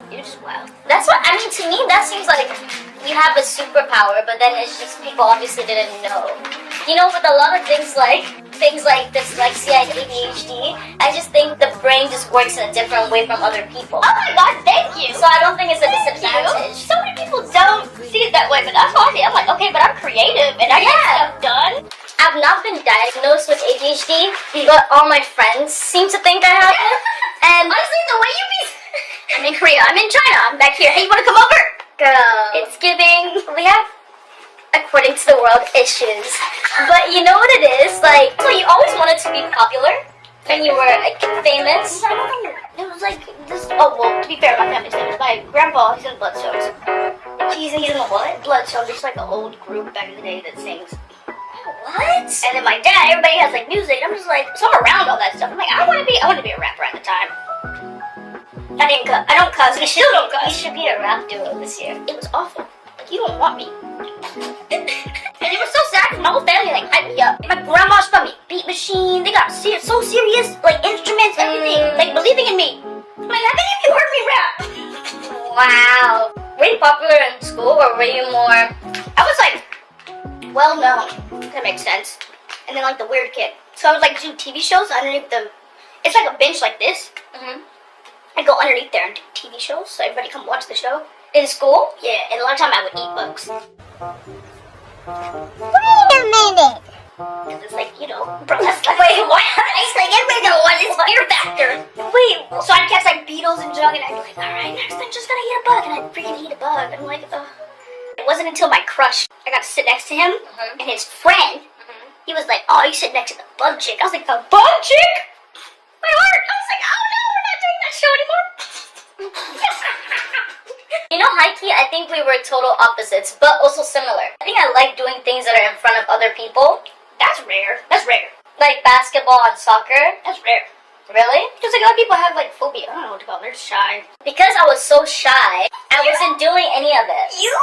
You're just wild. That's what, I mean, to me, that seems like you have a superpower, but then it's just people obviously didn't know. You know, with a lot of things like dyslexia and ADHD, I just think the brain just works in a different way from other people. Oh my god, thank you! So I don't think it's a disadvantage. So many people don't see it that way, but that's why I'm like, okay, but I'm creative and I get stuff done. I've not been diagnosed with ADHD, but all my friends seem to think I have it. And Honestly, the way you be... I'm in Korea, I'm in China, I'm back here. Hey, you wanna come over? girl, It's giving. we have, according to the world, issues. But you know what it is? Like, so you always wanted to be popular when you were like famous. I don't know. It was like this. Oh well, to be fair, my family's famous. My grandpa, he's in Bloodstones. He's in the what? Bloodstones, it's like an old group back in the day that sings. What? And then my dad, everybody has like music. I'm just like, so I'm around all that stuff. I'm like, I want to be a rapper at the time. I didn't cuss. I don't cuss. I still don't You cuss. should be a rap duo this year. It was awful. Like, you don't want me. And it was so sad because my whole family like hyped me up. My grandma's got me beat machine. They got so serious, like instruments, everything, like believing in me. I'm like, how many of you heard me rap? Wow. Were you popular in school, or were you more? I was like well known. That makes sense. And then like the weird kid. So I would like do TV shows underneath the. It's like a bench like this. Mhm. I go underneath there and do TV shows, so everybody come watch the show. In school? Yeah, and a lot of time I would eat bugs. Wait a minute. Cause it's like, you know, bro, that's like, wait, what? It's like, everybody gonna want this fear factor. Wait. So I'd catch like beetles and junk, and I'd be like, alright, next I'm just gonna eat a bug, and I'd freaking eat a bug. I'm like, ugh. It wasn't until my crush, I got to sit next to him, and his friend, he was like, oh, you sit next to the bug chick. I was like, the bug chick? My heart. I was like, oh no, we're not doing that show anymore. You know, high-key, I think we were total opposites, but also similar. I think I like doing things that are in front of other people. That's rare. That's rare. Like basketball and soccer. That's rare. Really? Because like a lot of people have like phobia. I don't know what to call it. They're shy. Because I was so shy, I wasn't doing any of it. You?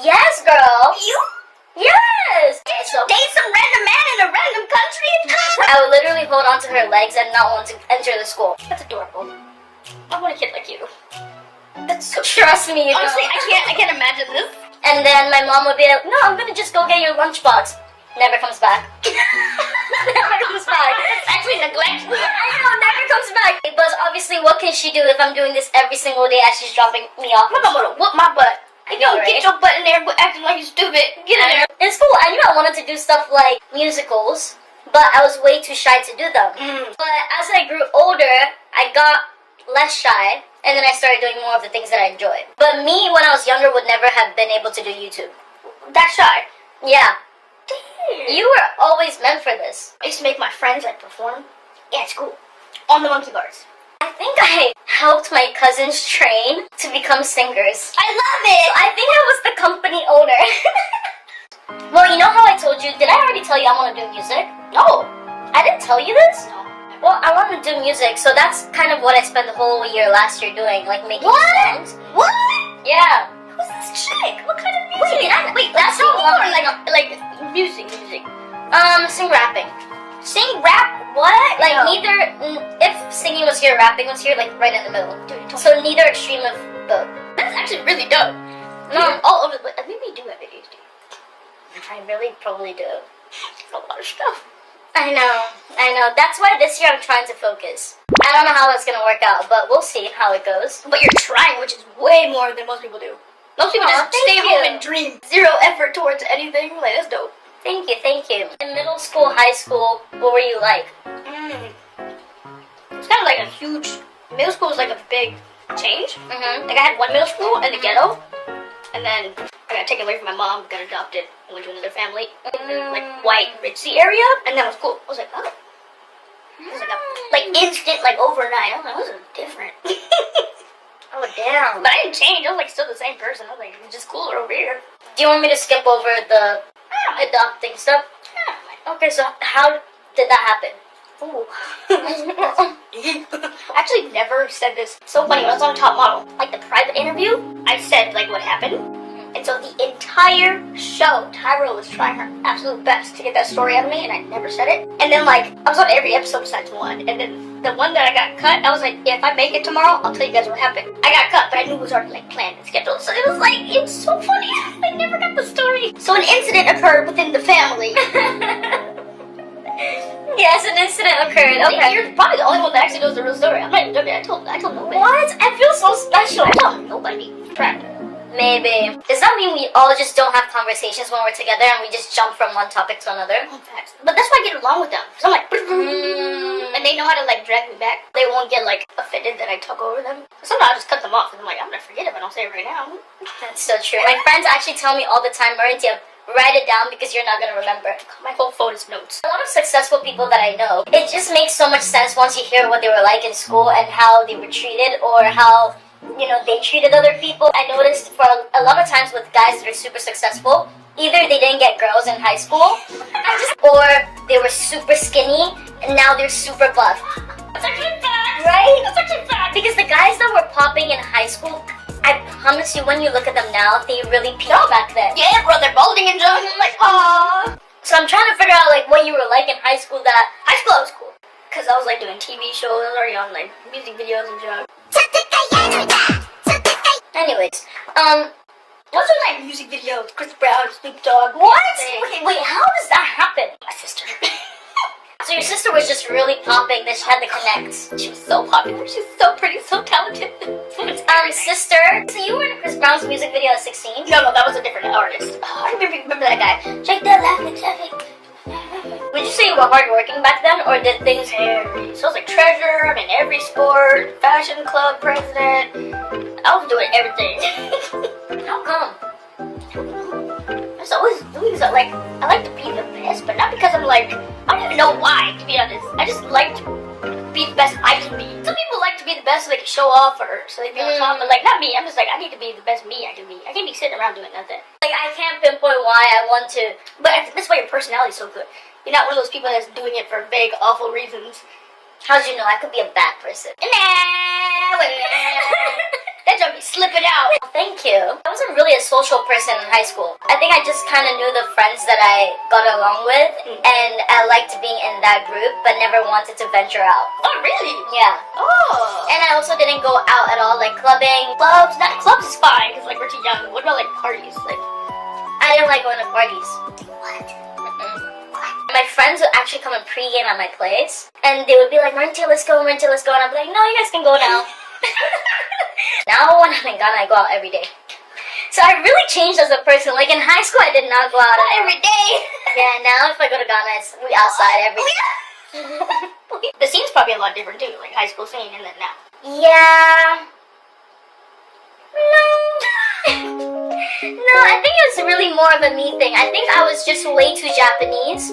Yes, girl. You? Yes. So date some random man in a random country? I would literally hold onto her legs and not want to enter the school. That's adorable. I want a kid like you. That's so, trust me. You Honestly, know. I can't imagine this. And then my mom would be like, no, I'm gonna just go get your lunchbox. Never comes back. Never comes back. Actually, neglect. I know, never comes back. But obviously, what can she do if I'm doing this every single day as she's dropping me off? My mom would whoop my butt. I know, right? Get your butt in there, acting like you're stupid. Get in there. In school, I knew I wanted to do stuff like musicals, but I was way too shy to do them. But as I grew older, I got less shy, and then I started doing more of the things that I enjoyed. But me, when I was younger, would never have been able to do YouTube. That shy. Yeah. Damn. You were always meant for this. I used to make my friends like perform at school on the monkey bars. I think I helped my cousins train to become singers. I love it. I think I was the company owner. Well, you know how I told you, did I already tell you I want to do music? No. I didn't tell you this? No. Well, I want to do music, so that's kind of what I spent the whole year last year doing, like making songs. What? Yeah. Who's this chick? What kind of music? Wait, that's not or one. like music. Sing rapping. Sing rap? What? Like No. neither, if singing was here, rapping was here, like right in the middle. Dude, So neither extreme of both. that's actually really dope. No. You're all over the place. I think we do have ADHD. I really probably do. A lot of stuff. I know. That's why this year I'm trying to focus. I don't know how it's gonna work out, but we'll see how it goes. But you're trying, which is way more than most people do. Most people Aw, just stay thank home you. and dream. Zero effort towards anything. Like, that's dope. Thank you. In middle school, high school, what were you like? It's kind of like a huge. Middle school was like a big change. Mm-hmm. Like I had one middle school in the ghetto, and then I got taken away from my mom, got adopted, and went to another family in the like white ritzy area, and that was cool. I was like, oh, it was like instant, like overnight. I was like, this is different. Oh, damn. But I didn't change. I was like still the same person. I was like, it's just cooler over here. Do you want me to skip over the adopting stuff? Yeah. Okay, so how did that happen? Ooh. I actually never said this. So funny, when I was on Top Model, like the private interview, I said like what happened. And so the entire show, Tyra was trying her absolute best to get that story out of me, and I never said it. And then like, I was on every episode besides one, and then the one that I got cut, I was like, if I make it tomorrow, I'll tell you guys what happened. I got cut, but I knew it was already like planned and scheduled. So it was so funny. I never got the story. So an incident occurred within the family. Yes, an incident occurred. Okay. You're probably the only one that actually knows the real story. I'm not even joking. I told nobody. What? I feel so special. I told nobody. Crap. Maybe. Does that mean we all just don't have conversations when we're together and we just jump from one topic to another? But that's why I get along with them. So I'm like, and they know how to like drag me back. They won't get like offended that I talk over them. Sometimes I just cut them off and I'm like, I'm gonna forget it if I don't say it right now. That's so true. My friends actually tell me all the time, Marintia, write it down because you're not gonna remember. My whole phone is notes. A lot of successful people that I know, it just makes so much sense once you hear what they were like in school and how they were treated or how, you know, they treated other people. I noticed for a lot of times with guys that are super successful, either they didn't get girls in high school, or they were super skinny and now they're super buff. That's actually fact. Right? That's actually fact. Because the guys that were popping in high school, I promise you, when you look at them now, they really peaked back then. Yeah, bro, they're balding and junk. I'm like, aww. So I'm trying to figure out like what you were like in high school. That high school I was cool. Cause I was like doing TV shows, I was already on like music videos and junk. Anyways, what's with like music videos? Chris Brown, Snoop Dogg. What? Beyonce. Wait, how does that happen? My sister. So your sister was just really popping, that she had the connects. She was so popular. She's so pretty, so talented. Sister, so you were in Chris Brown's music video at 16? No, that was a different artist. Oh, I remember that guy. Shake that laughing traffic. Would you say you were hardworking back then, or did things vary? So I was like treasurer, I'm in every sport, fashion club president. I was doing everything. How come? I was always doing so. Like, I like to be the best, but not because I'm like, I don't even know why, to be honest. I just like to be the best I can be. Some people like to be the best so they can show off or so they can be on top, but like, not me. I'm just like, I need to be the best me I can be. I can't be sitting around doing nothing. Like, I can't pinpoint why I want to. But that's why your personality is so good. You're not one of those people that's doing it for vague, awful reasons. How'd you know I could be a bad person? Nah, wait. That joke be slipping out. Thank you. I wasn't really a social person in high school. I think I just kind of knew the friends that I got along with, and I liked being in that group, but never wanted to venture out. Oh, really? Yeah. Oh. And I also didn't go out at all, like clubbing. Clubs is fine, because like we're too young. What about like parties? Like, I didn't like going to parties. what? My friends would actually come and pregame at my place, and they would be like, Marintia, let's go, Marintia, let's go. And I'd be like, no, you guys can go now. Now when I'm in Ghana, I go out every day. So I really changed as a person. Like in high school, I did not go out Every day. Yeah, now if I go to Ghana, it's we outside every day. The scene's probably a lot different too, like high school scene and then now. Yeah. No. No, I think it was really more of a me thing. I think I was just way too Japanese.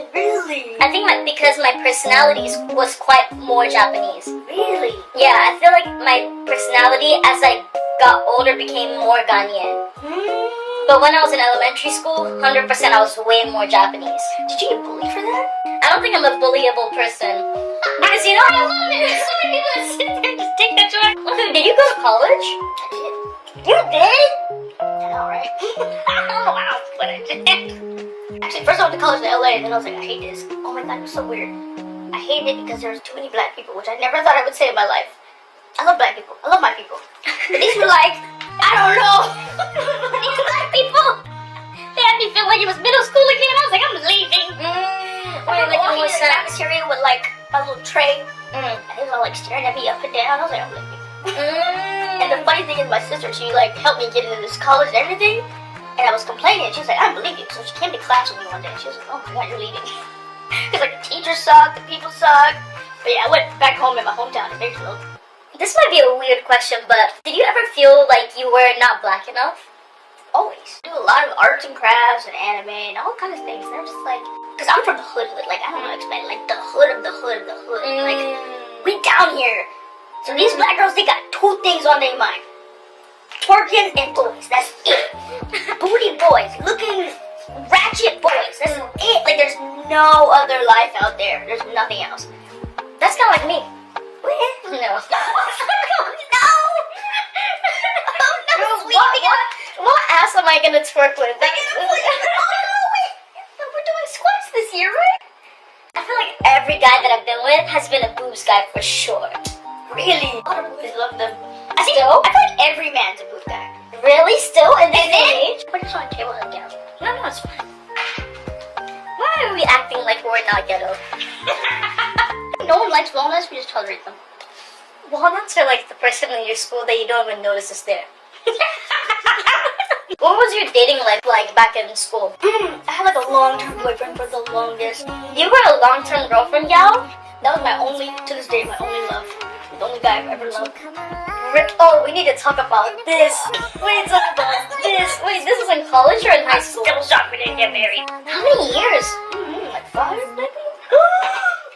Really? I think because my personality was quite more Japanese. Really? Yeah, I feel like my personality as I got older became more Ghanaian. But when I was in elementary school, 100% I was way more Japanese. Did you get bullied for that? I don't think I'm a bullyable person. Because you know, I love it. There's so many people that sit there and just take that joy. Did you go to college? I did. You did? I know, right? I don't know how, but I did. Actually, first I went to college in LA, and then I was like, I hate this. Oh my god, it was so weird. I hated it because there was too many black people, which I never thought I would say in my life. I love black people. I love my people. But these were like, I don't know. These black people, they had me feel like it was middle school again. I was like, I'm leaving. I was walking in the cafeteria with like my little tray, and they were like staring at me up and down. I was like, I'm leaving. And the funny thing is, my sister, she like helped me get into this college and everything. And I was complaining, and she was like, I don't believe you. So she came to class with me one day, and she was like, oh my god, you're leaving. Because like the teachers suck, the people suck. But yeah, I went back home in my hometown in Bakersfield. This might be a weird question, but did you ever feel like you were not black enough? Always. Do a lot of arts and crafts and anime and all kinds of things. They're just like, because I'm from the hood, like, I don't know how to explain it, like the hood of the hood of the hood. Like, we down here. So these black girls, they got two things on their mind. Twerking and boys, that's it. Booty boys, looking ratchet boys, that's it. Like, there's no other life out there. There's nothing else. That's kind of like me. No. No. No. What ass am I gonna twerk with? We're doing squats this year, right? I feel like every guy that I've been with has been a boobs guy for sure. Really? A lot of boys love them. I Still? feel like every man's a boob guy. Really? Still in this And then, age? put this on the table and get No, it's fine. Why are we acting like we're not ghetto? No one likes walnuts, we just tolerate them. Walnuts are like the person in your school that you don't even notice is there. What was your dating life like back in school? I had like a long-term boyfriend for the longest. You were a long-term girlfriend gal? That was my only, to this day, my only love. The only guy I've ever loved. Oh, we need to talk about this. Wait, talk about this. Wait, this is in college or in high school? Still shocked we didn't get married. How many years? Like 5, maybe?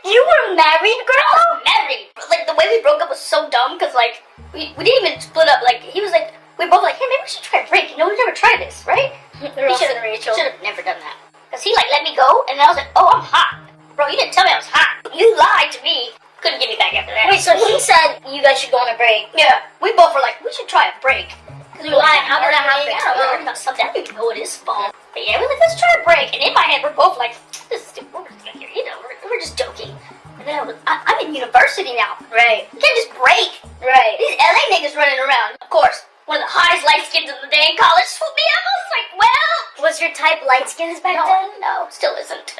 You were married, girl? Married. Like, the way we broke up was so dumb, because, like, we didn't even split up. Like, he was like, we were both like, hey, maybe we should try a break. You know, we've never tried this, right? Ross and Rachel. Should have never done that. Because he, like, let me go, and I was like, oh, I'm hot. Bro, you didn't tell me I was hot. You lied to me. Couldn't get me back after that. Wait, so he said you guys should go on a break. Yeah, we both were like, we should try a break. Because we were Why? like, How did that happen? I don't know, arguing about something. I don't even know what his fault. But yeah, we were like, let's try a break. And in my head, we're both like, this is stupid. We're just gonna hear, you know, we're just joking. And then I'm in university now. Right. You can't just break. Right. These LA niggas running around. Of course, one of the hottest light skins of the day in college swooped me up. I was like, well. Was your type light skins back then? No, still isn't.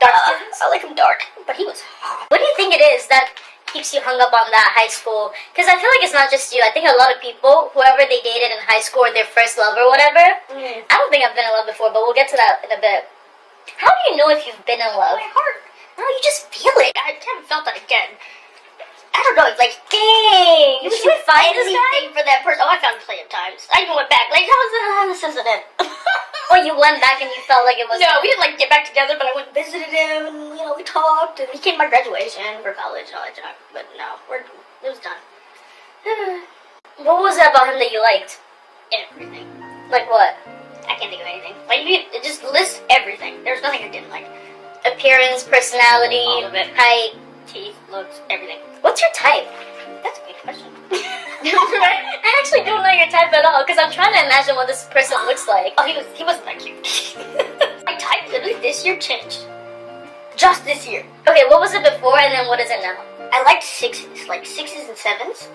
Dark skins? I like him dark, but he was hot. What do you think it is that keeps you hung up on that high school? Because I feel like it's not just you. I think a lot of people, whoever they dated in high school or their first love or whatever, I don't think I've been in love before, but we'll get to that in a bit. How do you know if you've been in love? My heart. No, you just feel it. I haven't felt that again. I don't know. It's like, Dang! you Did you find this guy? anything for that person. Oh, I found him plenty of times. I even went back. Like, how was this incident? Or you went back and you felt like it was... No, we didn't like get back together, but I went and visited him, and you know, we talked, and he came to my graduation for college and all that junk. But no, it was done. What was it about him that you liked? Everything. Like what? I can't think of anything. Like, you just list everything. There's nothing I didn't like. Appearance, personality, All of it. height. Teeth, looks, everything. What's your type? That's a good question. I actually don't know your type at all because I'm trying to imagine what this person looks like. Oh, he wasn't that cute. My type literally this year changed. Just this year. Okay, what was it before and then what is it now? I liked sixes, like 6s and 7s.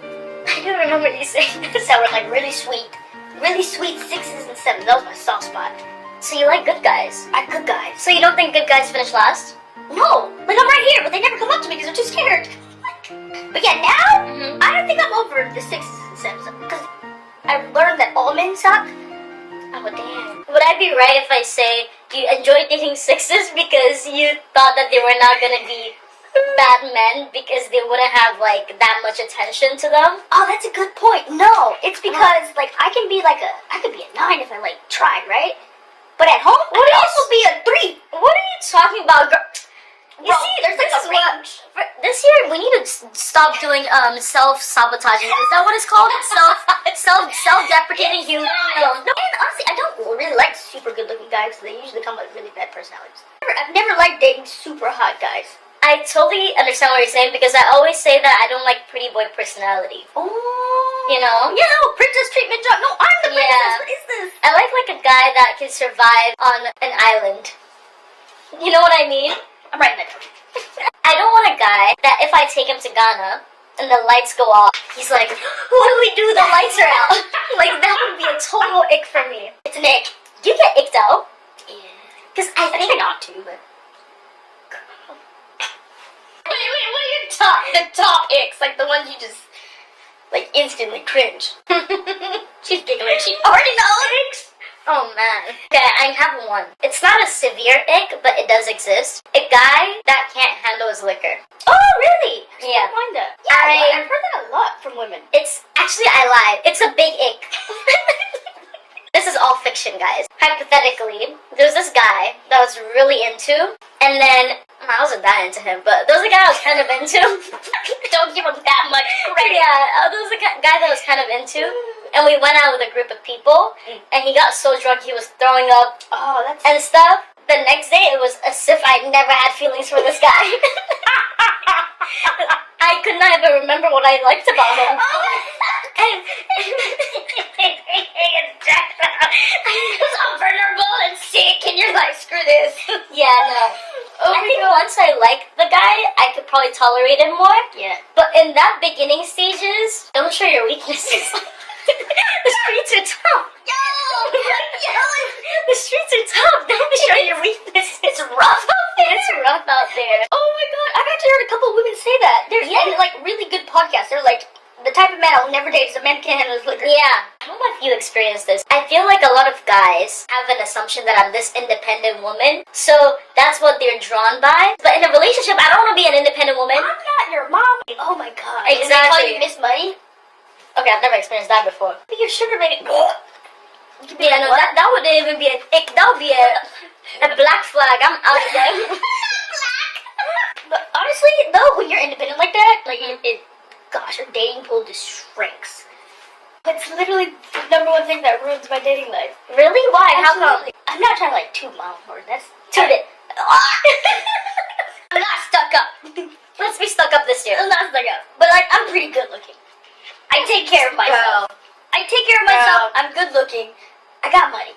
I don't remember you saying this. That were like really sweet 6s and 7s. That was my soft spot. So you like good guys? I good guys. So you don't think good guys finish last? No, like I'm right here, but they never come up to me because they're too scared. But yeah, now I don't think I'm over the 6s and 7s because I've learned that all men suck. Oh damn. Would I be right if I say you enjoyed dating 6s because you thought that they were not gonna be bad men because they wouldn't have like that much attention to them? Oh, that's a good point. No, it's because like I could be a 9 if I like tried, right? But at home, I could also be a 3. What are you talking about, girl? You see, there's like this a is what- range. this year we need to stop doing self-sabotaging. Is that what it's called? Self-deprecating humor. No, and honestly, I don't really like super good-looking guys. They usually come with really bad personalities. I've never liked dating super hot guys. I totally understand what you're saying because I always say that I don't like pretty boy personality. Oh, You know? yeah, no, princess treatment job. No, I'm the princess. Yeah. What is this? I like a guy that can survive on an island. You know what I mean? I'm writing that down. I don't want a guy that if I take him to Ghana and the lights go off, he's like, what do we do? The lights are out. Like, that would be a total ick for me. It's an ick. Do you get icked out? Yeah. Because I I think try not to, but. Wait, what are your top icks? Like the ones you just, like, instantly cringe. She's giggling. She already knows. Oh man. Okay, I have one. It's not a severe ick, but it does exist. A guy that can't handle his liquor. Oh, really? Yeah. I don't mind that. Yeah, I've heard that a lot from women. It's actually, I lied. It's a big ick. This is all fiction, guys. Hypothetically, there's this guy that I was really into, and then I wasn't that into him, but there was a guy I was kind of into. Don't give him that much credit. Yeah, there was a guy that I was kind of into, and we went out with a group of people, and he got so drunk he was throwing up Oh, that's. and stuff. The next day, it was as if I'd never had feelings for this guy. I could not even remember what I liked about him. And He was all vulnerable and sick, and you're like, screw this. yeah, no. Oh I my think God. once I like the guy, I could probably tolerate him more. Yeah. But in that beginning stages, don't show your weaknesses. The streets are tough. Yo! The streets are tough. Don't show your weaknesses. It's rough out there. It's rough out there. Oh my God, I've actually heard a couple of women say that. They're like really good podcasts. They're like, the type of man I'll never date is a man who can't handle his liquor. Yeah. I don't know if you experienced this. I feel like a lot of guys have an assumption that I'm this independent woman, so that's what they're drawn by. But in a relationship, I don't want to be an independent woman. I'm not your mom. Oh my God. Exactly. And they call you Miss Money? Okay, I've never experienced that before. Be your sugar baby. Yeah, no, that wouldn't even be an ick. That would be a black flag. I'm out of there. But honestly, though, when you're independent like that, like gosh, your dating pool just shrinks. It's literally the number one thing that ruins my dating life. Really? Why? How come? Absolutely. I'm not trying to like toot my own horn. That's Toot it. I'm not stuck up. Let's be stuck up this year. I'm not stuck up. But like, I'm pretty good looking. I take care of myself. I take care of myself. I'm good looking. I got money.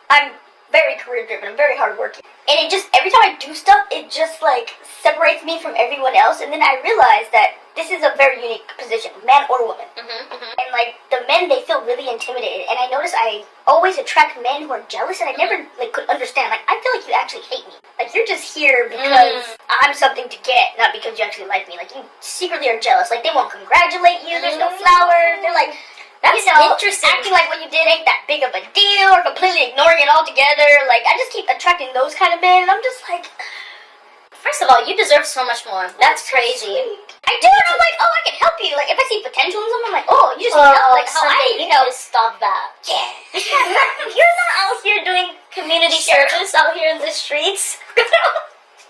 I'm very career driven. I'm very hardworking. And it just, every time I do stuff, it just like separates me from everyone else. And then I realize that this is a very unique position, man or woman. And like the men, they feel really intimidated. And I notice I always attract men who are jealous, and I never like could understand. Like, I feel like you actually hate me. Like, you're just here because I'm something to get, not because you actually like me. Like, you secretly are jealous. Like, they won't congratulate you. There's no flowers. They're like, That's interesting. acting like what you did ain't that big of a deal, or completely ignoring it altogether. Like, I just keep attracting those kind of men, and I'm just like, First of all, you deserve so much more. That's crazy. I do, and I'm like, oh, I can help you. Like, if I see potential in someone, I'm like, oh, you just need help. Like, how Sunday, you know, stop that. Yeah. You're not out here doing community service out here in the streets.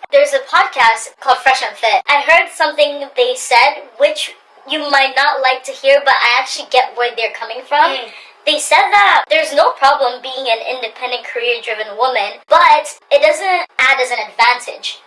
There's a podcast called Fresh and Fit. I heard something they said, which you might not like to hear, but I actually get where they're coming from. They said that there's no problem being an independent, career-driven woman, but it doesn't add as an advantage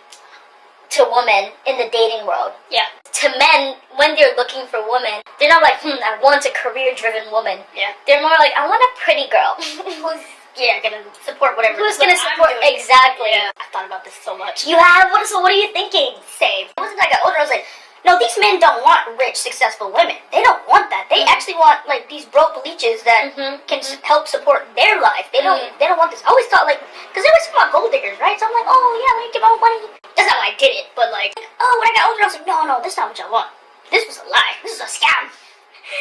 to women in the dating world. Yeah. To men, when they're looking for women, they're not like, I want a career-driven woman. Yeah. They're more like, I want a pretty girl. Who's, gonna support whatever. Who's gonna I'm support? doing. Exactly. Yeah. I thought about this so much. You have? So what are you thinking? Same. It wasn't like I got older, I was like, no, these men don't want rich, successful women. They don't want that. They actually want like these broke leeches that can help support their life. They don't. They don't want this. I always thought like, because they always talk about gold diggers, right? So I'm like, oh yeah, let me get my own money. That's not why I did it. But like, oh, when I got older, I was like, no, this is not what y'all want. This was a lie. This is a scam.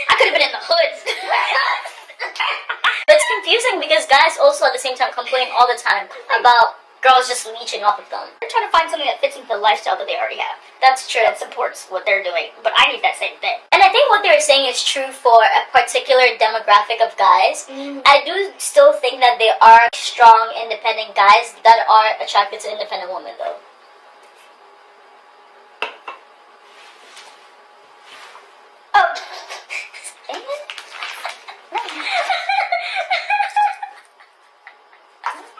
I could have been in the hoods. But it's confusing because guys also at the same time complain all the time about girls just leeching off of them. They're trying to find something that fits into the lifestyle that they already have. That's true. That supports what they're doing. But I need that same thing. And I think what they were saying is true for a particular demographic of guys. I do still think that there are strong, independent guys that are attracted to independent women, though. Oh.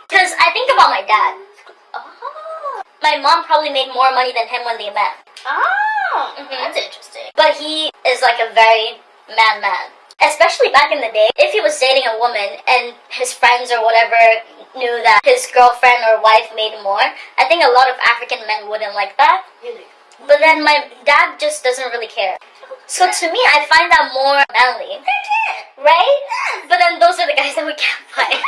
Because I think about my dad. Oh. My mom probably made more money than him when they met. Oh. That's interesting. But he is like a very man. Especially back in the day, if he was dating a woman and his friends or whatever knew that his girlfriend or wife made more, I think a lot of African men wouldn't like that. Really? But then my dad just doesn't really care. So to me, I find that more manly. Right? But then those are the guys that we can't find.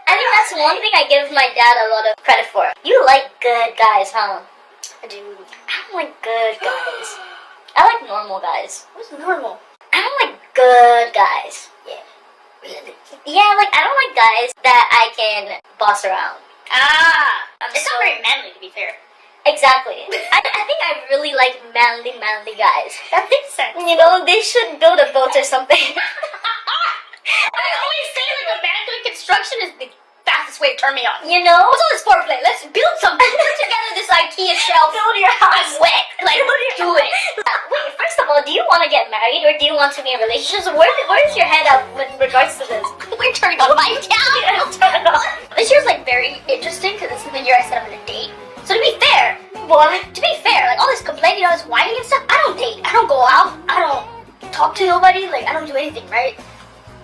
I think that's one thing I give my dad a lot of credit for. You like good guys, huh? I do. I don't like good guys. I like normal guys. What's normal? I don't like good guys. Yeah. Really? Yeah, like I don't like guys that I can boss around. Ah. It's so- not very manly, to be fair. Exactly. I think I really like manly guys. That makes sense. You know, they should build a boat or something. I always say like a man doing construction is the fastest way to turn me on. You know? What's all this foreplay? Let's build something. Put together this IKEA shelf. Build your house. I'm wet. Like, do it. Wait, first of all, do you want to get married or do you want to be in relationships? Where's your head up with regards to this? We're turning on my town. Yeah, turn it on. This year's like very interesting because this is the year I said I'm gonna date. So to be fair, like all this complaining, all this whining and stuff, I don't date. I don't go out. I don't talk to nobody. Like, I don't do anything, right?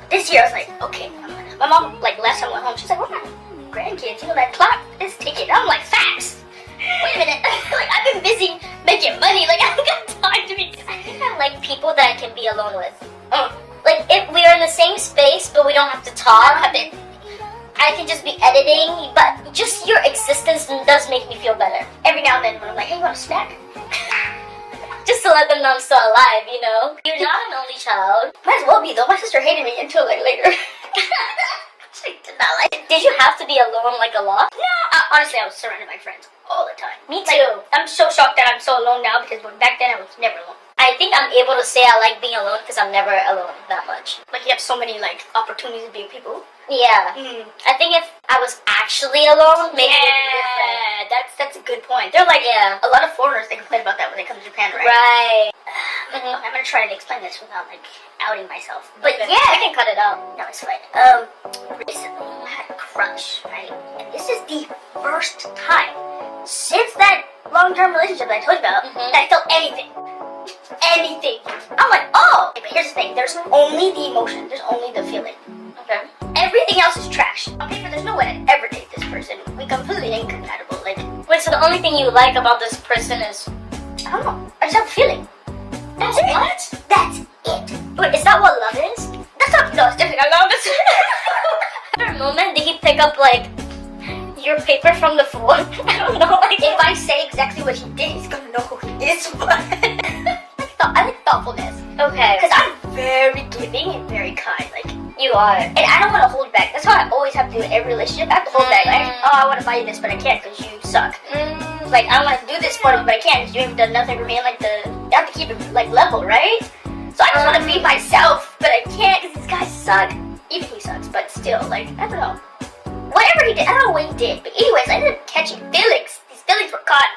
This year I was like, okay, my mom, like last time I went home, she's like, we're not grandkids, that clock is ticking. I'm like, facts. Wait a minute. Like, I've been busy making money. Like, I don't got time to be. I think I like people that I can be alone with. Like, if we are in the same space, but we don't have to talk, I can just be editing, but just your existence does make me feel better. Every now and then when I'm like, hey, you want a snack? Just to let them know I'm still alive, You're not an only child. Might as well be, though. My sister hated me until, like, later. She did not like it. Did you have to be alone, like, a lot? No. Honestly, I was surrounded by friends all the time. Me too. I'm so shocked that I'm so alone now because back then I was never alone. I think I'm able to say I like being alone because I'm never alone that much. Like, you have so many, like, opportunities to be with people. Yeah. I think if I was actually alone, maybe it would be different. That's a good point. They're like, Yeah. a lot of foreigners, they complain about that when they come to Japan, right? Right. I'm gonna try to explain this without, like, outing myself. But Okay. yeah, I can cut it out. No, it's fine. Recently I had a crush, right? And this is the first time since that long-term relationship that I told you about that I felt anything. Anything. I'm like, oh! But here's the thing, there's only the emotion, there's only the feeling. Okay. Everything else is trash. On paper, there's no way I'd ever date this person. We completely incompatible. Like, Wait, so the only thing you like about this person is... I don't know. I just have a feeling. That's it. What? That's it. Wait, is that what love is? That's not. No, it's definitely not love. After a moment, did he pick up, like, your paper from the floor? I don't know. Like, If I say exactly what he did, he's gonna know who he is. But I like thoughtfulness. okay. Because I'm very giving and very kind. Like, You are. and I don't want to hold back. That's how I always have to do in every relationship. I have to hold back. Like, I want to buy you this, but I can't because you suck. Like, I want to do this for you, but I can't because you haven't done nothing for me. And like, you have to keep it like level, right? So I just want to be myself, but I can't because these guys suck. Even he sucks, but still, like, I don't know. Whatever he did, I don't know what he did. But anyways, I ended up catching feelings. These feelings were caught.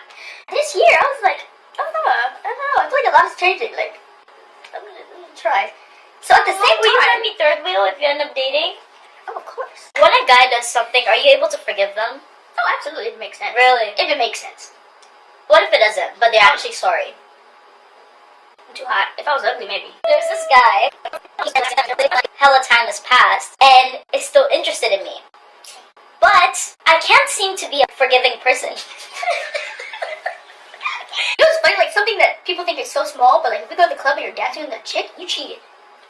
This year, I was like, I don't know. I feel like a lot has changed. Like, I'm gonna try. So at the same Will you time, send me third wheel if you end up dating? oh, of course. When a guy does something, are you able to forgive them? Oh, absolutely, it makes sense. Really? If it makes sense. What if it doesn't, but they're actually sorry? I'm too hot. If I was ugly, maybe. There's this guy, hella time has passed, and is still interested in me. But I can't seem to be a forgiving person. You know what's funny? Like, something that people think is so small, but like, if we go to the club and you're dancing with that chick, you cheated.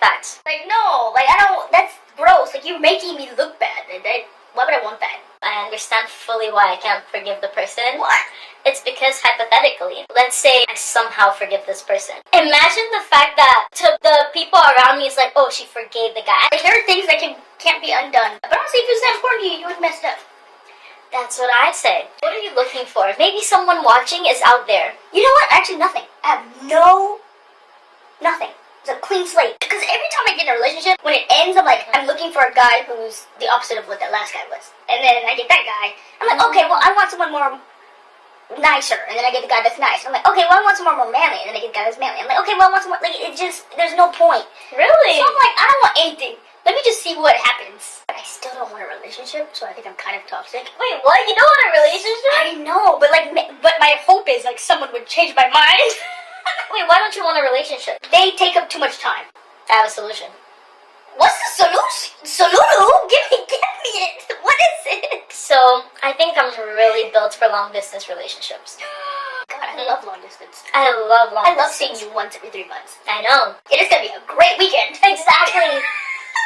Facts. Like, no, like, I don't, that's gross. Like, you're making me look bad. Like, why would I want that? I understand fully why I can't forgive the person. What? It's because hypothetically, let's say I somehow forgive this person. Imagine the fact that to the people around me, it's like, oh, she forgave the guy. Like, there are things that can't be undone. But honestly, if it was that important to you, you would have messed up. That's what I say. What are you looking for? Maybe someone watching is out there. You know what? Actually, nothing. I have nothing. It's a clean slate. Because every time I get in a relationship, when it ends, I'm like, I'm looking for a guy who's the opposite of what that last guy was. And then I get that guy. I'm like, okay, well, I want someone more nicer. And then I get the guy that's nice. I'm like, okay, well, I want someone more manly. And then I get the guy that's manly. I'm like, okay, well, I want someone, like, it just, there's no point. Really? So I'm like, I don't want anything. Let me just see what happens. But I still don't want a relationship, so I think I'm kind of toxic. Wait, what? You don't want a relationship? I know, but like, but my hope is like someone would change my mind. Wait, why don't you want a relationship? They take up too much time. I have a solution. What's the solution? Salulu? Give me it. What is it? So, I think I'm really built for long distance relationships. God, I love long distance. I love long I love distance. seeing you once every 3 months. I know. It is gonna be a great weekend. Exactly.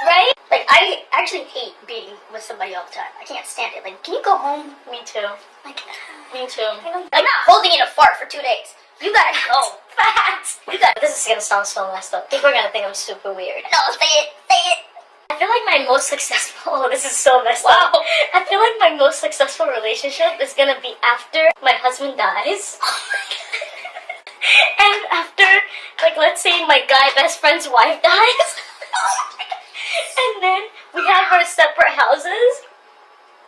Right? Like, I actually hate being with somebody all the time. I can't stand it. Like, can you go home? Me too. Like, Me too. I'm not holding in a fart for 2 days. You gotta go. Facts. This is gonna sound so messed up. People are gonna think I'm super weird. No, say it. Say it. I feel like my most successful. Oh, this is so messed up. Wow. I feel like my most successful relationship is gonna be after my husband dies. And after, like, let's say my guy best friend's wife dies. And then we have our separate houses.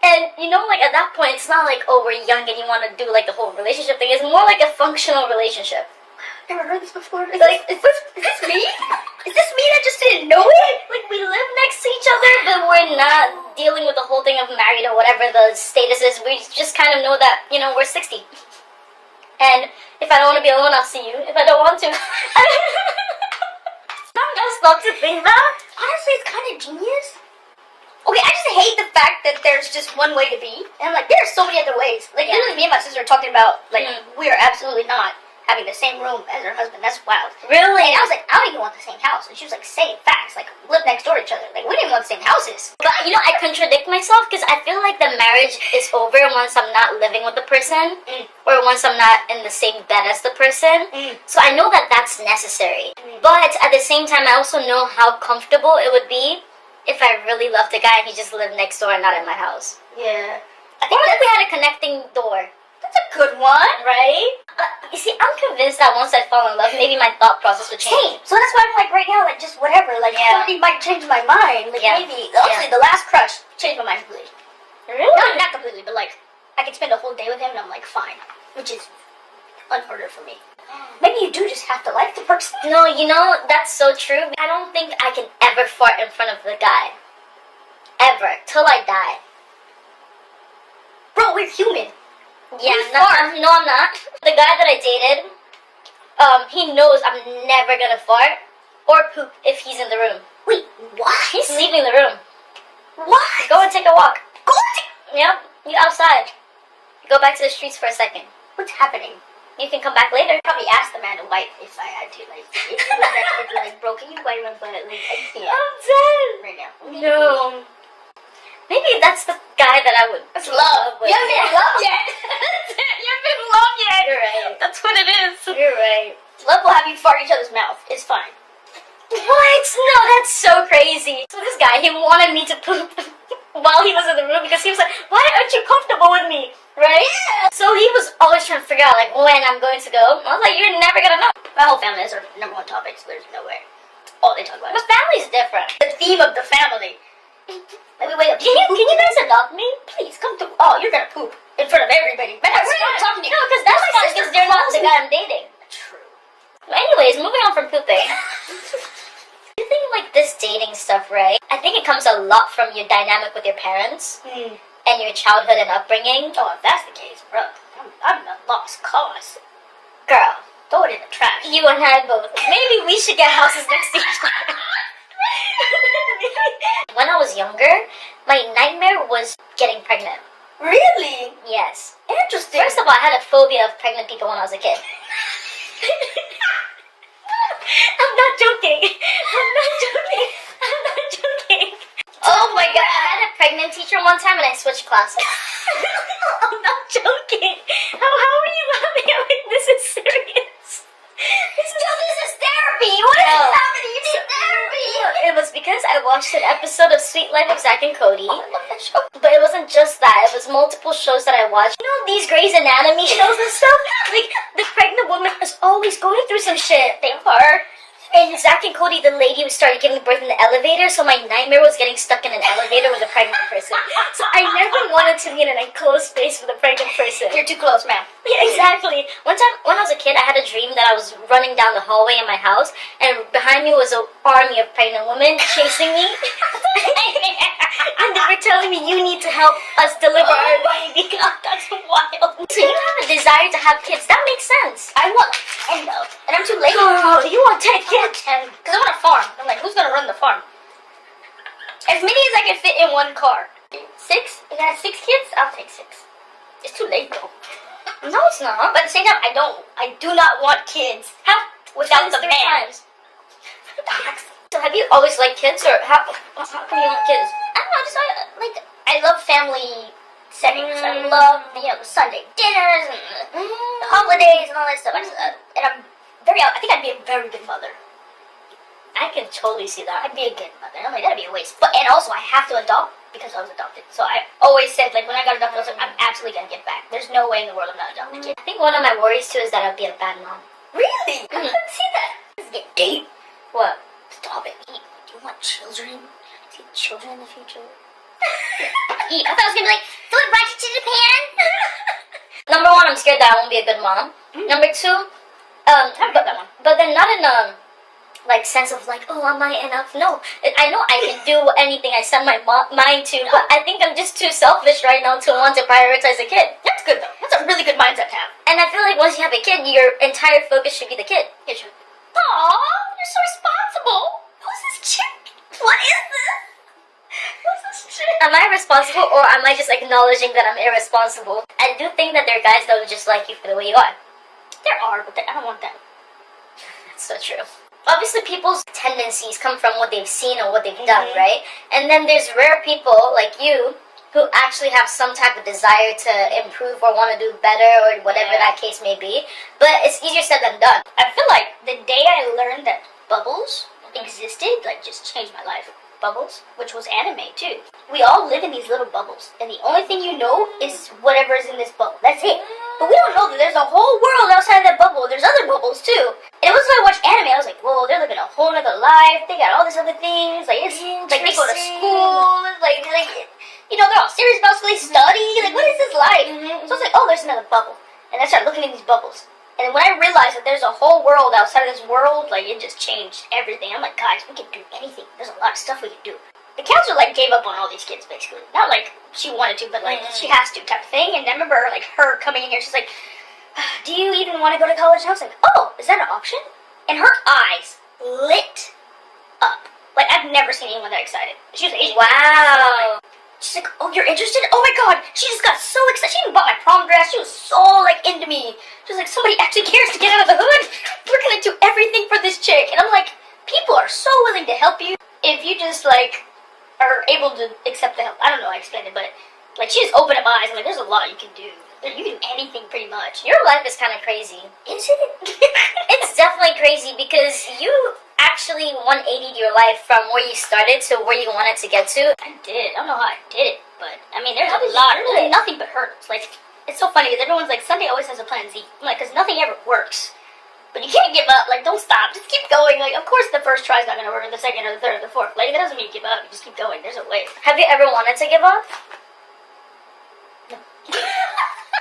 And, you know, like, at that point, it's not like, oh, we're young and you want to do, like, the whole relationship thing. It's more like a functional relationship. Never heard this before. Is Like, this me? Is this me that just didn't know it? Like, we live next to each other, but we're not dealing with the whole thing of married or whatever the status is. We just kind of know that, you know, we're 60. And if I don't want to be alone, I'll see you. If I don't want to. Not messed up to think that. Honestly, it's kind of genius. Okay, I just hate the fact that there's just one way to be. And I'm like, there are so many other ways. Like, literally, me and my sister are talking about, like, we are absolutely not having the same room as her husband. That's wild. Really? And I was like, I don't even want the same house. And she was like, same facts. Like, live next door to each other. Like, we didn't want the same houses. But you know, I contradict myself because I feel like the marriage is over once I'm not living with the person or once I'm not in the same bed as the person. So I know that that's necessary. But at the same time, I also know how comfortable it would be if I really loved the guy and he just lived next door and not in my house. Yeah. I think if we had a connecting door. That's a good one. Right? You see, I'm convinced that once I fall in love, maybe my thought process would change. Same. So that's why I'm like, right now, like, just whatever. Like, somebody might change my mind. Like, maybe. Honestly, the last crush changed my mind completely. Really? Not completely, but, like, I could spend a whole day with him and I'm like, fine. Which is unheard of for me. Maybe you do just have to like the person. No, you know, that's so true. I don't think I can ever fart in front of the guy. Ever. Till I die. Bro, we're human. Yeah, no, I'm not. The guy that I dated, he knows I'm never gonna fart or poop if he's in the room. Wait, what? He's leaving the room. What? Go and take a walk. Go on. Yep, you outside. Go back to the streets for a second. What's happening? You can come back later. Probably ask the man to wipe if I had to. Like, if it was like, bro, can you wipe my butt? Like, I can't. I'm dead. Right now. No. Maybe that's the guy that I would. That's love. With. You haven't been loved yet. You haven't been loved yet. You're right. That's what it is. You're right. Love will have you fart each other's mouth. It's fine. What? No, that's so crazy. So this guy, he wanted me to poop while he was in the room because he was like, why aren't you comfortable with me? Right? Yeah. So he was always trying to figure out like when I'm going to go. I was like, you're never gonna know. My whole family is our number one topic, so there's no way. All they talk about But family's different. the theme of the family. Like, we wake up. Can you guys adopt me? Please come through. Oh, you're gonna poop in front of everybody. But we're not talking to you. No, because that's My fine sister because they're not calls the me. guy I'm dating. True. But anyways, moving on from pooping. I think like this dating stuff, right? I think it comes a lot from your dynamic with your parents and your childhood and upbringing. Oh, if that's the case, bro, I'm a lost cause. Girl, Throw it in the trash. you and I both. Maybe we should get houses next to each other. When I was younger, my nightmare was getting pregnant. Really? Yes. Interesting. First of all, I had a phobia of pregnant people when I was a kid. I'm not joking. I'm not joking. I'm not joking. Oh my god. I had a pregnant teacher one time and I switched classes. I'm not joking. How are you laughing at me? This is serious. This is therapy. What is No. happening? You need therapy. It was because I watched an episode of Sweet Life of Zack and Cody. Oh, I love that show. But it wasn't just that. It was multiple shows that I watched. You know these Grey's Anatomy shows and stuff? Like, the pregnant woman is always going through some shit. They are. And Zack and Cody, the lady who started giving birth in the elevator, so my nightmare was getting stuck in an elevator with a pregnant person. So I never wanted to be in an enclosed space with a pregnant person. You're too close, ma'am. Yeah, exactly. One time, when I was a kid, I had a dream that I was running down the hallway in my house, and behind me was an army of pregnant women chasing me. And they were telling me, you need to help us deliver our baby. God, that's wild. So you have a desire to have kids. That makes sense. I want 10 though, and I'm too late. Girl, you want 10 kids? 10, because I want a farm. I'm like, who's gonna run the farm? As many as I can fit in one car. 6? If I have 6 kids, I'll take 6. It's too late though. No, it's not. But at the same time, I do not want kids. Have Without kids the 3 man. times. So have you always liked kids, or how come you want kids? I don't know, just I love family settings. I love the Sunday dinners and the holidays and all that stuff. And I'm I think I'd be a very good mother. I can totally see that. I'd be a good mother. I'm like, that'd be a waste. And also I have to adopt because I was adopted. So I always said, like, when I got adopted, I was like, I'm absolutely gonna get back. There's no way in the world I'm not adopting a kid. I think one of my worries too is that I'd be a bad mom. Really? I couldn't see that. Let's get date. What? Stop it. Do you want children? See children in the future? I thought I was gonna be like, so we brought you to Japan? Number one, I'm scared that I won't be a good mom. Number two, I've got that one. but then not in a like sense of like, oh, am I enough? No, I know I can do anything I set my mind to, but I think I'm just too selfish right now to want to prioritize a kid. That's good though. That's a really good mindset to have. And I feel like once you have a kid, your entire focus should be the kid. It should. Aw, you're so responsible. Who's this chick? What is this? Am I responsible, or am I just acknowledging that I'm irresponsible? I do think that there are guys that would just like you for the way you are. There are, but I don't want them. That's so true. Obviously, people's tendencies come from what they've seen or what they've done, right? And then there's rare people like you who actually have some type of desire to improve or want to do better or whatever that case may be. But it's easier said than done. I feel like the day I learned that bubbles existed, like, just changed my life. Bubbles, which was anime too. We all live in these little bubbles, and the only thing you know is whatever is in this bubble. That's it. But we don't know that there's a whole world outside of that bubble. There's other bubbles too. And it was when I watched anime, I was like, whoa, they're living a whole other life. They got all these other things. Like, it's like they go to school. Like you know, they're all serious about school. They study. Like, what is this life? So I was like, oh, there's another bubble. And I started looking at these bubbles. And then when I realized that there's a whole world outside of this world, like, it just changed everything. I'm like, guys, we can do anything. There's a lot of stuff we can do. The counselor, like, gave up on all these kids, basically. Not like she wanted to, but, like, she has to type of thing. And I remember, like, her coming in here, she's like, do you even want to go to college? And I was like, oh, is that an option? And her eyes lit up. Like, I've never seen anyone that excited. She was Asian. Wow. She's like, oh, you're interested? Oh my god. She just got so excited. She even bought my prom dress. She was so, like, into me. She was like, somebody actually cares to get out of the hood. We're gonna do everything for this chick. And I'm like, people are so willing to help you if you just, like, are able to accept the help. I don't know how I explained it, but, like, she just opened up my eyes. I'm like, there's a lot you can do. You can do anything pretty much. Your life is kind of crazy. Is it? It's definitely crazy because you actually 180'd your life from where you started to where you wanted to get to. I did. I don't know how I did it, but I mean, there's How a did you lot. do There's it? nothing but hurdles. Like, it's so funny because everyone's like, Sunday always has a plan Z. I'm like, because nothing ever works. But you can't give up. Like, don't stop. Just keep going. Like, of course, the first try is not going to work, or the second, or the third, or the fourth. Like, that doesn't mean you give up. You just keep going. There's a way. Have you ever wanted to give up?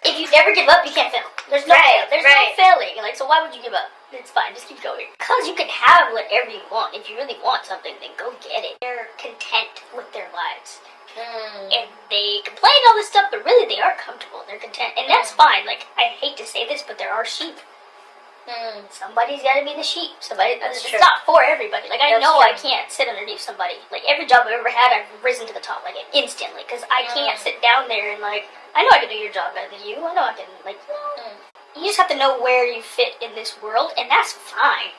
If you never give up, you can't fail. There's no fail. There's no failing. Like, so why would you give up? It's fine. Just keep going. Because you can have whatever you want. If you really want something, then go get it. They're content with their lives. And they complain all this stuff, but really they are comfortable. They're content. And that's fine. Like, I hate to say this, but there are sheep. Somebody's got to be the sheep. It's not for everybody. Like, I know I can't sit underneath somebody. Like, every job I've ever had, I've risen to the top, like, instantly. Because I can't sit down there and, like, I know I can do your job better than you. I know I can, like, you just have to know where you fit in this world, and that's fine.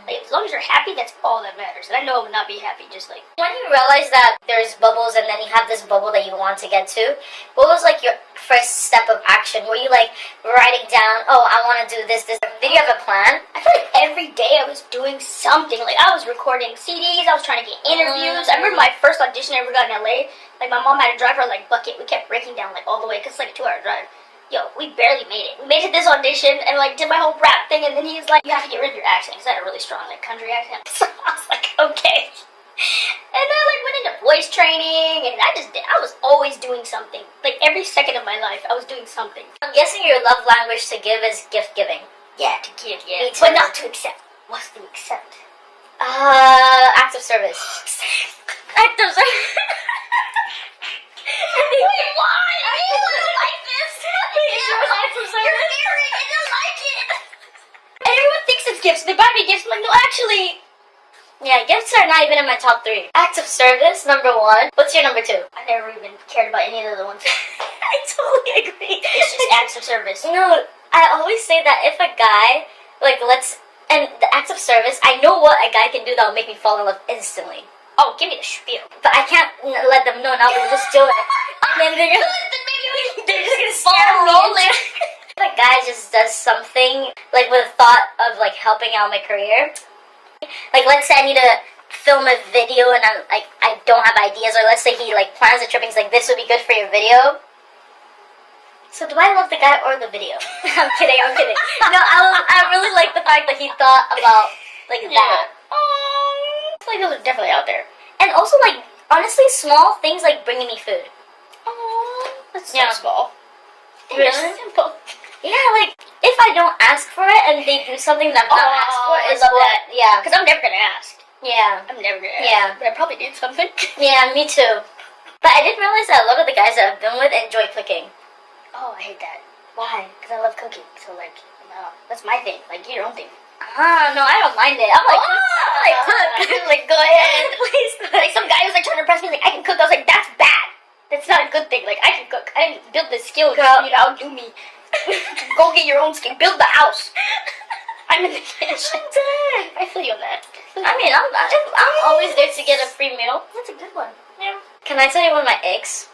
Like, as long as you're happy, that's all that matters. And I know I would not be happy just, like... When you realize that there's bubbles and then you have this bubble that you want to get to, what was, like, your first step of action? Were you, like, writing down, oh, I want to do this? Did you have a plan? I feel like every day I was doing something. Like, I was recording CDs, I was trying to get interviews. I remember my first audition I ever got in LA. Like, my mom had to drive her, like, bucket. We kept breaking down, like, all the way, because it's, like, a 2-hour drive. Yo, we barely made it. We made it this audition and, like, did my whole rap thing, and then he was like, you have to get rid of your accent, because I had a really strong, like, country accent. So I was like, okay. And I, like, went into voice training, and I was always doing something. Like, every second of my life, I was doing something. I'm guessing your love language to give is gift giving. Yeah, to give, yeah. Me too. But not to accept. What's to accept? Acts of service. Act of service. Wait, why? I don't like this. You're married. I don't like it. And everyone thinks it's gifts. They buy me gifts. I'm like, no, actually. Yeah, gifts are not even in my top 3. Acts of service, number 1. What's your number 2? I never even cared about any of the other ones. I totally agree. It's just acts of service. No, I always say that if a guy, like, and the acts of service, I know what a guy can do that will make me fall in love instantly. Oh, give me the spiel. But I can't let them know now, they'll just do it. And then they're just gonna stare rolling. If a guy just does something, like, with a thought of, like, helping out my career, like, let's say I need to film a video and I'm, like, I don't have ideas, or let's say he, like, plans a trip and he's like, this would be good for your video. So do I love the guy or the video? I'm kidding. No, I really like the fact that he thought about, like, that. Oh, I feel like those are definitely out there. And also, like, honestly, small things like bringing me food. Oh, that's so Yeah. small. Really? Simple. Yeah, like, if I don't ask for it and they do something that I've not asked for, I is love what, that. yeah. Because I'm never going to ask. Yeah. I'm never going to Yeah. ask. But I probably did something. Yeah, me too. But I did realize that a lot of the guys that I've been with enjoy cooking. Oh, I hate that. Why? Because I love cooking. So, like, no, that's my thing. Like, get your own thing. No, I don't mind it. I'm like, like, cook. Like, go ahead. Please cook. Like, some guy was like trying to impress me, like, I can cook. I was like, that's bad. That's not a good thing. Like, I can cook. I didn't build the skill Girl. for you to outdo me. Go get your own skill. Build the house. I'm in the kitchen. I feel you on that. I mean, I'm always there to get a free meal. That's a good one. Yeah. Can I tell you one of my ex?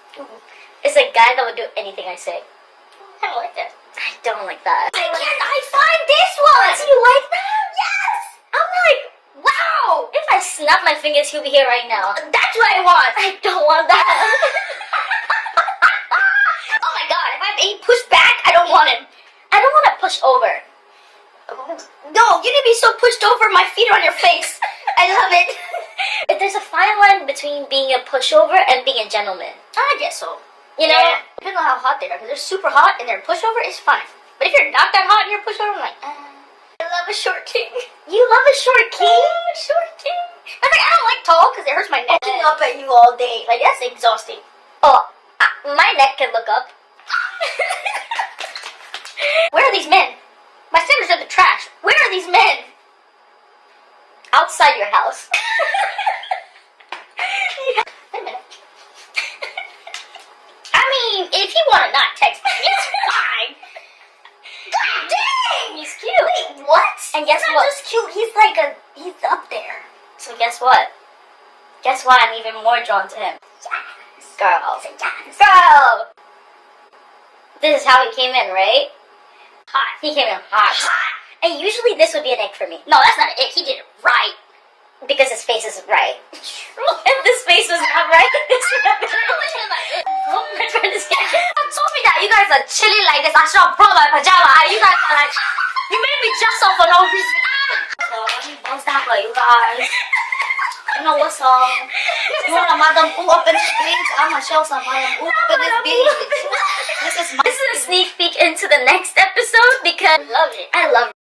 It's a guy that would do anything I say. I don't like that. I don't like that. Why can't I find this one? Do you like that? Yes! I'm like, Wow! if I snap my fingers, he'll be here right now. That's what I want. I don't want that. Oh my god, if I'm being pushed back, I don't want him. I don't want to push over. No, you need to be so pushed over, my feet are on your face. I love it. If there's a fine line between being a pushover and being a gentleman. I guess so. You know? Yeah. Depends on how hot they are. Because they're super hot and they're a pushover, it's fine. But if you're not that hot and you're a pushover, I'm like, I love a short king. You love a short king? Short king. I was like, I don't like tall because it hurts my neck. Looking up at you all day. Like, that's exhausting. Oh, my neck can look up. Where are these men? My standards are the trash. Where are these men? Outside your house. Wait a minute. I mean, if you want to not text me, it's fine. God dang! He's cute. Wait, what? And guess he's what? not just cute, he's like he's up there. So guess what? Guess why I'm even more drawn to him? Yes. Girl. Yes. Girl! This is how he came in, right? Hot. He came in hot. And usually this would be an egg for me. No, that's not it. He did it right. Because his face isn't right. True. If this face was not right, this would have been Oh, my friend is getting told me that you guys are chilling like this. I should have brought my pajama. You guys are like, you made me dress up for no reason. So let me bounce down for you guys. You know what's up? You want a madam ooh up in this bitch? I'ma show some madam ooh up in this bitch. This is my This is a sneak peek into the next episode because love it. I love